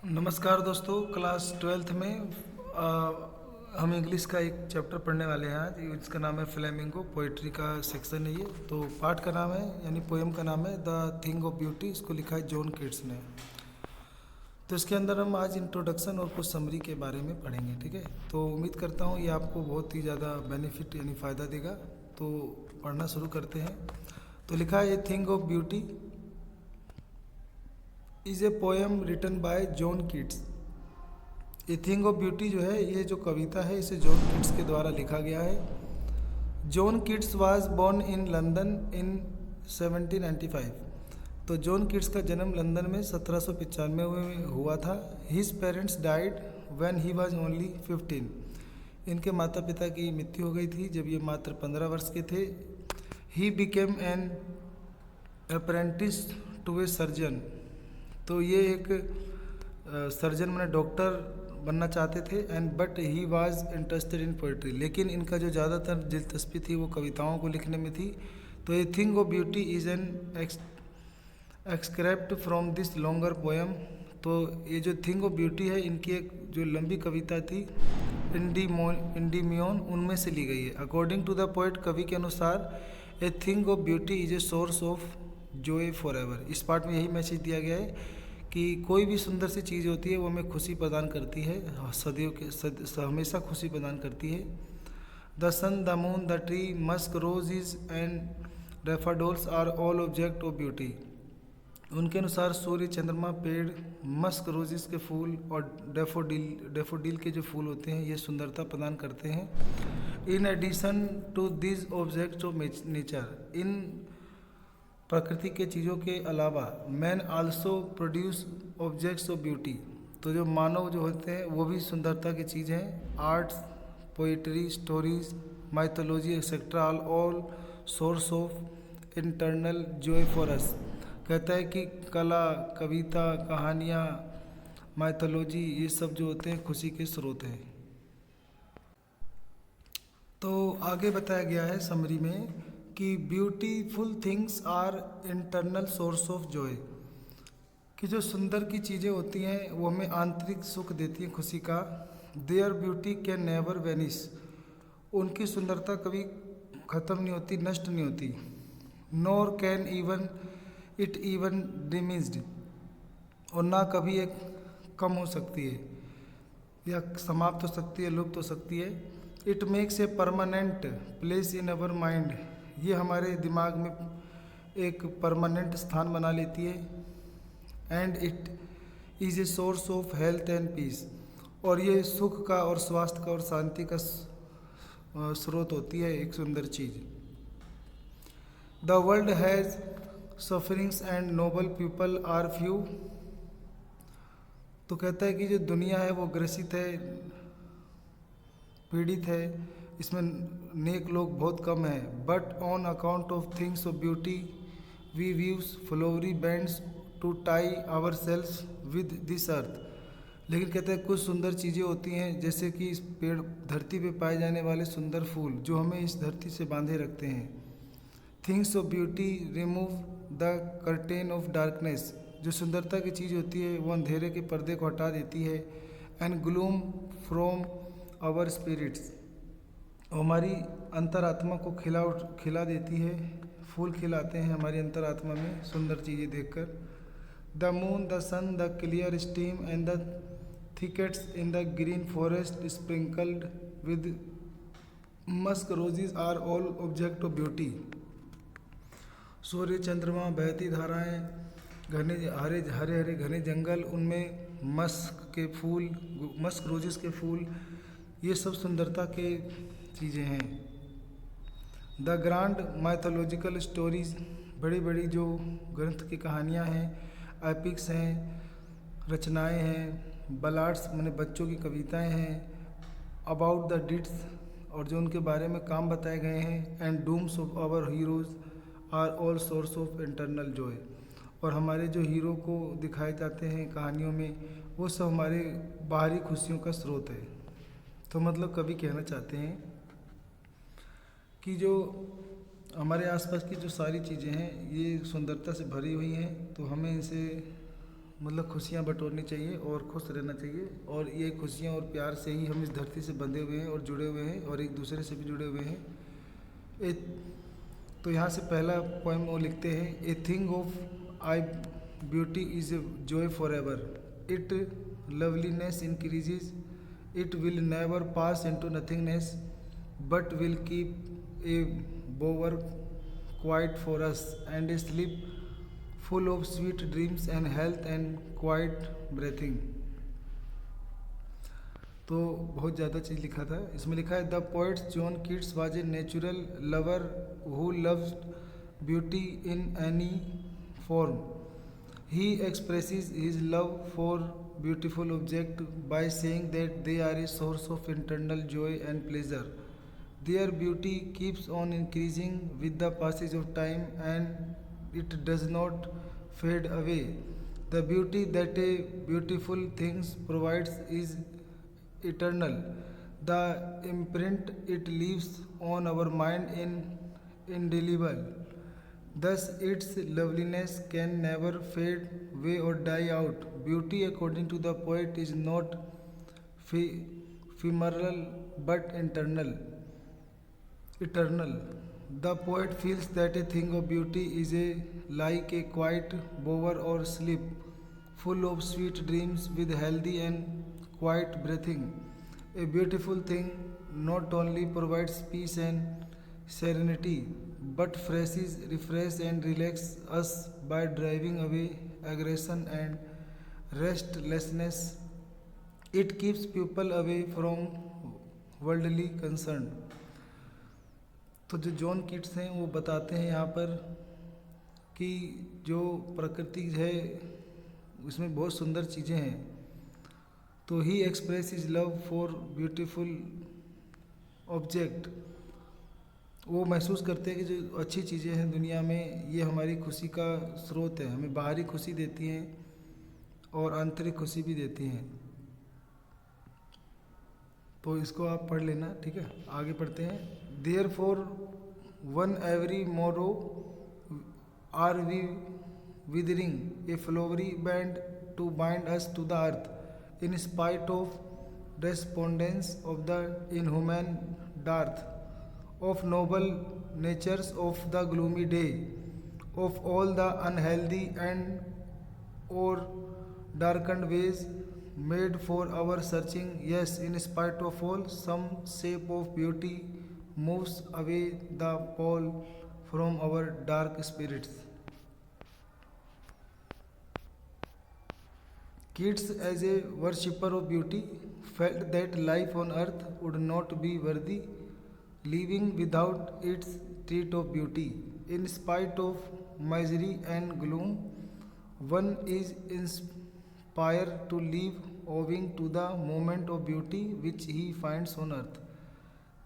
नमस्कार दोस्तों, class twelfth में हम इंग्लिश का एक चैप्टर पढ़ने वाले हैं आज। इसका नाम है फ्लेमिंगो। पोइट्री का सेक्शन है ये। तो पाठ का नाम है यानी पोएम का नाम है द थिंग ऑफ ब्यूटी। इसको लिखा है जॉन कीट्स ने। तो इसके अंदर हम आज इंट्रोडक्शन और कुछ समरी के बारे में पढ़ेंगे, ठीक है। तो उम्मीद करता हूँ ये आपको बहुत ही ज़्यादा बेनिफिट यानी फ़ायदा देगा। तो पढ़ना शुरू करते हैं। तो लिखा है a thing of beauty is a poem written by John Keats. A thing of beauty जो है, ये जो कविता है इसे जॉन कीट्स के द्वारा लिखा गया है। John Keats was born in London in 1795। तो जॉन कीट्स का जन्म लंदन में 1795 में हुआ था। His parents died when he was only 15। इनके माता पिता की मृत्यु हो गई थी जब ये मात्र 15 वर्ष के थे। He became an apprentice to a surgeon. तो ये एक सर्जन मैंने डॉक्टर बनना चाहते थे। And but he was interested in poetry. लेकिन इनका जो ज़्यादातर दिलचस्पी थी वो कविताओं को लिखने में थी। तो a thing of beauty is an excerpt from this longer poem. तो ये जो थिंग ऑफ ब्यूटी है, इनकी एक जो लंबी कविता थी इंडीमियोन, उनमें से ली गई है। अकॉर्डिंग टू द पोएट, कवि के अनुसार ए thing of beauty is a source of Joy for ever. इस पार्ट में यही मैसेज दिया गया है कि कोई भी सुंदर सी चीज़ होती है वो हमें खुशी प्रदान करती है, सदियों के हमेशा खुशी प्रदान करती है। The sun, the moon, the tree, musk, roses and daffodils are all object of beauty. उनके अनुसार सूर्य, चंद्रमा, पेड़, मस्क, रोजेस के फूल और डेफोडिल के जो फूल होते हैं ये सुंदरता प्रदान करते हैं। In addition to this objects of nature, इन प्रकृति के चीज़ों के अलावा man also produce objects of beauty. तो जो मानव जो होते हैं वो भी सुंदरता की चीज़ हैं। Arts, poetry, stories, mythology etcetera all source of internal Joy for us. कहता है कि कला, कविता, कहानियाँ, माइथोलॉजी, ये सब जो होते हैं खुशी के स्रोत हैं। तो आगे बताया गया है समरी में कि beautiful things are internal source of joy. कि जो सुंदर की चीज़ें होती हैं वो हमें आंतरिक सुख देती हैं, खुशी का। There beauty can never vanish. उनकी सुंदरता कभी ख़त्म नहीं होती, नष्ट नहीं होती। नोर कैन इवन इट इवन डिमिस्ड। और ना कभी एक कम हो सकती है या समाप्त हो सकती है, लुप्त हो सकती है। It makes a permanent place in our mind. ये हमारे दिमाग में एक परमानेंट स्थान बना लेती है। And it is a source of health and peace. और ये सुख का और स्वास्थ्य का और शांति का स्रोत होती है, एक सुंदर चीज़। The world has sufferings and noble people are few. तो कहता है कि जो दुनिया है वो ग्रसित है, पीड़ित है, इसमें नेक लोग बहुत कम हैं। But on account of things of beauty we weave flowery bands to tie our souls with this earth. लेकिन कहते हैं कुछ सुंदर चीज़ें होती हैं जैसे कि इस पेड़, धरती पे पाए जाने वाले सुंदर फूल जो हमें इस धरती से बांधे रखते हैं। Things of beauty remove the curtain of darkness. जो सुंदरता की चीज़ होती है वो अंधेरे के पर्दे को हटा देती है। And gloom from our spirits. हमारी अंतरात्मा को खिला देती है, फूल खिलाते हैं हमारी अंतरात्मा में सुंदर चीज़ें देखकर। The moon, the sun, the clear stream and the thickets in the green forest sprinkled with musk roses are all object of beauty. सूर्य, चंद्रमा, बहती धाराएं, घने हरे हरे हरे घने जंगल, उनमें मस्क के फूल, मस्क रोजेस के फूल, ये सब सुंदरता के चीज़ें हैं। द ग्रांड माइथोलॉजिकल स्टोरीज, बड़ी बड़ी जो ग्रंथ की कहानियाँ हैं, एपिक्स हैं, रचनाएं हैं, बलाड्स माने बच्चों की कविताएं हैं, अबाउट द डिड्स, और जो उनके बारे में काम बताए गए हैं। And dooms of our heroes are all source of internal joy. और हमारे जो हीरो को दिखाए जाते हैं कहानियों में वो सब हमारे बाहरी खुशियों का स्रोत है। तो मतलब कवि कहना चाहते हैं कि जो हमारे आसपास की जो सारी चीज़ें हैं ये सुंदरता से भरी हुई हैं, तो हमें इनसे मतलब खुशियाँ बटोरनी चाहिए और खुश रहना चाहिए, और ये खुशियाँ और प्यार से ही हम इस धरती से बंधे हुए हैं और जुड़े हुए हैं और एक दूसरे से भी जुड़े हुए हैं। ए तो यहाँ से पहला पोएम वो लिखते हैं, ए thing of I beauty is a joy for ever, it loveliness increases, it will never pass into nothingness but will keep a बोवर quiet for us and A sleep full of sweet dreams and health and quiet breathing। तो बहुत ज़्यादा चीज़ लिखा था। इसमें लिखा है, the poet John Keats was a natural lover who loves beauty in any form. He expresses his love for beautiful object by saying that they are a source of internal joy and pleasure. Their beauty keeps on increasing with the passage of time and it does not fade away. The beauty that a beautiful thing provides is eternal. The imprint it leaves on our mind is indelible. Thus, its loveliness can never fade away or die out. Beauty, according to the poet, is not ephemeral but eternal. The poet feels that a thing of beauty is like a quiet bower or sleep, full of sweet dreams with healthy and quiet breathing. A beautiful thing not only provides peace and serenity, but refresh and relax us by driving away aggression and restlessness. It keeps people away from worldly concern। तो जो John Keats हैं वो बताते हैं यहाँ पर कि जो प्रकृति है उसमें बहुत सुंदर चीज़ें हैं। तो he express is love for beautiful object. वो महसूस करते हैं कि जो अच्छी चीज़ें हैं दुनिया में ये हमारी खुशी का स्रोत है, हमें बाहरी खुशी देती हैं और आंतरिक खुशी भी देती हैं। तो इसको आप पढ़ लेना, ठीक है। आगे पढ़ते हैं। Therefore, one every morrow are we withering a flowery band to bind us to the earth, in spite of despondence of the inhuman dearth of noble natures of the gloomy day, of all the unhealthy and or darkened ways made for our searching. Yes, in spite of all, some shape of beauty moves away the pall from our dark spirits। Keats, as a worshipper of beauty, felt that life on earth would not be worthy living without its treat of beauty. In spite of misery and gloom, one is inspired to live owing to the moment of beauty which he finds on earth।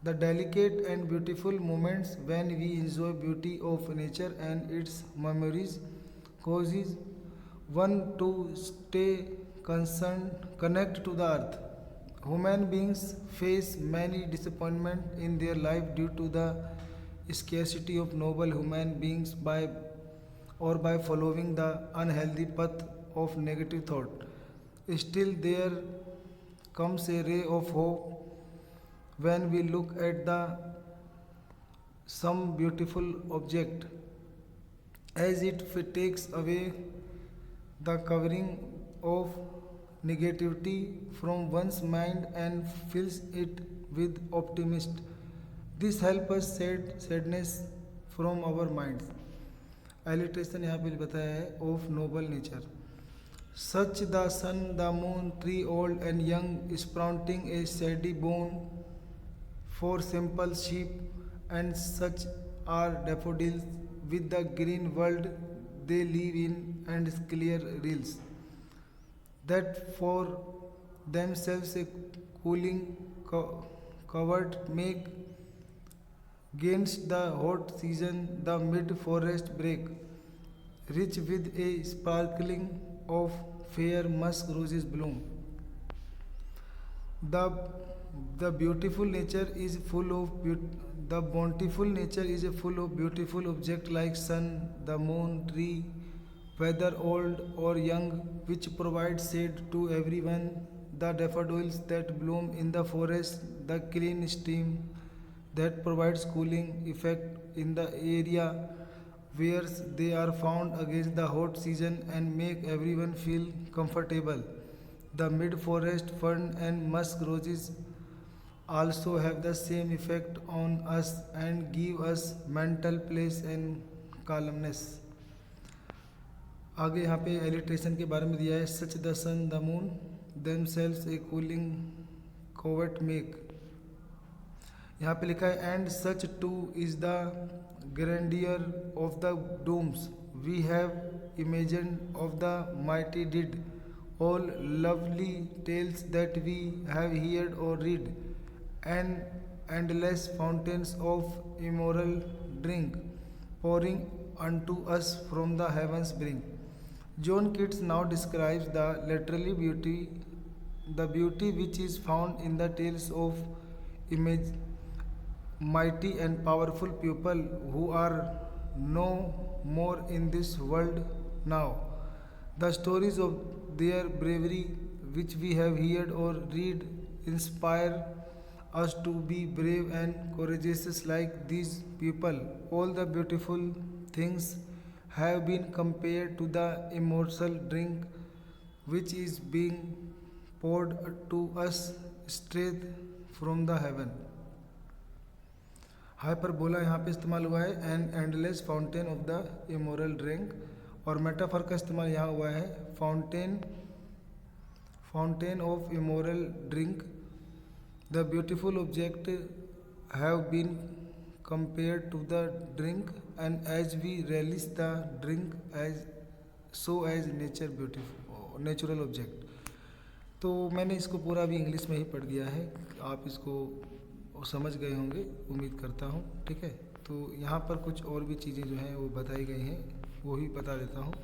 The delicate and beautiful moments when we enjoy beauty of nature and its memories causes one to stay connect to the earth। Human beings face many disappointments in their life due to the scarcity of noble human beings by following the unhealthy path of negative thought. Still there comes a ray of hope when we look at some beautiful object, as it takes away the covering of negativity from one's mind and fills it with optimism। This helps us shed sadness from our minds। Alliteration यहाँ पे बताया है, of noble nature. Such the sun, the moon, tree old and young, sprouting a shady bone for simple sheep, and such are daffodils with the green world they live in and clear rills that for themselves a cooling covert make against the hot season the mid forest break, rich with a sparkling of fair musk roses bloom। The beautiful nature is full of the bountiful nature is full of beautiful objects like sun, the moon, tree, whether old or young, which provide shade to everyone. The daffodils that bloom in the forest, the clean stream that provides cooling effect in the area where they are found against the hot season and make everyone feel comfortable. The mid-forest fern and musk roses also have the same effect on us and give us mental peace and calmness. आगे यहाँ पे alliteration के बारे में दिया है. Such the sun the moon themselves a cooling covert make. यहाँ पे लिखा है and such too is the grandeur of the domes we have imagined of the mighty dead, all lovely tales that we have heard or read, and endless fountains of immoral drink pouring unto us from the heavens brink. John Keats now describes the literary beauty, the beauty which is found in the tales of image mighty and powerful people who are no more in this world now. The stories of their bravery which we have heard or read inspire us to be brave and courageous like these people. All the beautiful things have been compared to the immortal drink which is being poured to us straight from the heaven. Hyperbola यहाँ पे इस्तेमाल हुआ है an endless fountain of the immortal drink, और metaphor का इस्तेमाल यहाँ हुआ है fountain of immortal drink. The beautiful object have been compared to the drink, and as we relish the drink as so as nature beautiful natural object. तो मैंने इसको पूरा भी इंग्लिश में ही पढ़ दिया है, आप इसको समझ गए होंगे उम्मीद करता हूँ. ठीक है, तो यहाँ पर कुछ और भी चीज़ें जो हैं वो बताई गई हैं, वो ही बता देता हूँ.